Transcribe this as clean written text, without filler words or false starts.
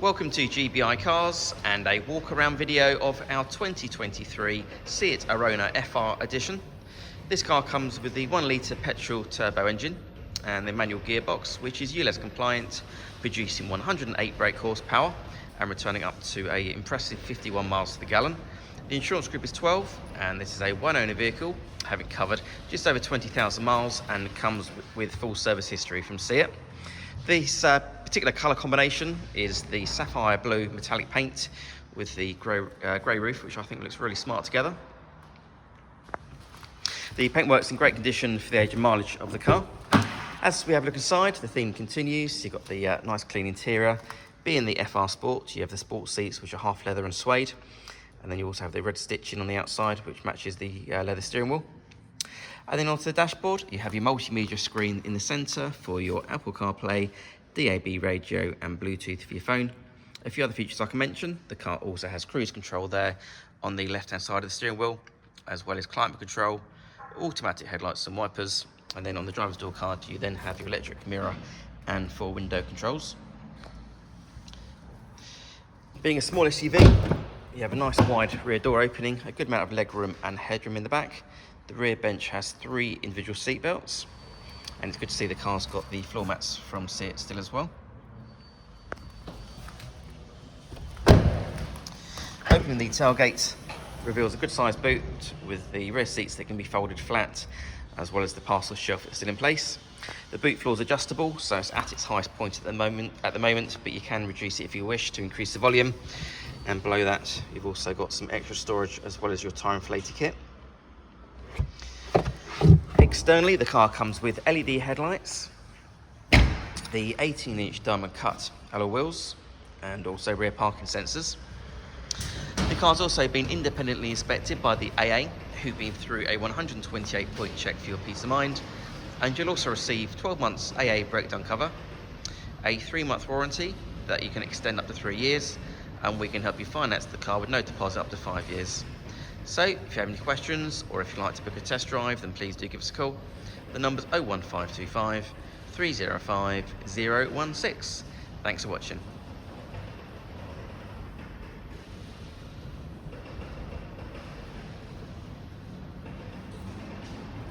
Welcome to GBI Cars and a walk around video of our 2023 SEAT Arona FR Edition. This car comes with the 1 litre petrol turbo engine and the manual gearbox, which is ULEZ compliant, producing 108 brake horsepower and returning up to an impressive 51 miles to the gallon. The insurance group is 12 and this is a one owner vehicle, having covered just over 20,000 miles and comes with full service history from SEAT. This particular colour combination is the Sapphire blue metallic paint with the grey roof, which I think looks really smart together. The paintwork's in great condition for the age and mileage of the car. As we have a look inside, the theme continues. You've got the nice clean interior. Being the FR Sport, you have the sport seats, which are half leather and suede. And then you also have the red stitching on the outside, which matches the leather steering wheel. And then onto the dashboard, you have your multimedia screen in the centre for your Apple CarPlay, DAB radio and Bluetooth for your phone. A few other features I can mention. The car also has cruise control there on the left-hand side of the steering wheel, as well as climate control, automatic headlights and wipers. And then on the driver's door card, you then have your electric mirror and 4 window controls. Being a small SUV, you have a nice wide rear door opening, a good amount of legroom and headroom in the back. The rear bench has 3 individual seat belts, and it's good to see the car's got the floor mats from SEAT still as well. Opening the tailgate reveals a good sized boot with the rear seats that can be folded flat, as well as the parcel shelf that's still in place. The boot floor is adjustable, so it's at its highest point at the moment, but you can reduce it if you wish to increase the volume. And below that, you've also got some extra storage as well as your tyre inflator kit. Externally, the car comes with LED headlights, the 18-inch diamond cut alloy wheels, and also rear parking sensors. The car's also been independently inspected by the AA, who've been through a 128-point check for your peace of mind, and you'll also receive 12 months AA breakdown cover, a 3-month warranty that you can extend up to 3 years, and we can help you finance the car with no deposit up to 5 years. So, if you have any questions or if you'd like to book a test drive, then please do give us a call. The number's 01525 305 016. Thanks for watching.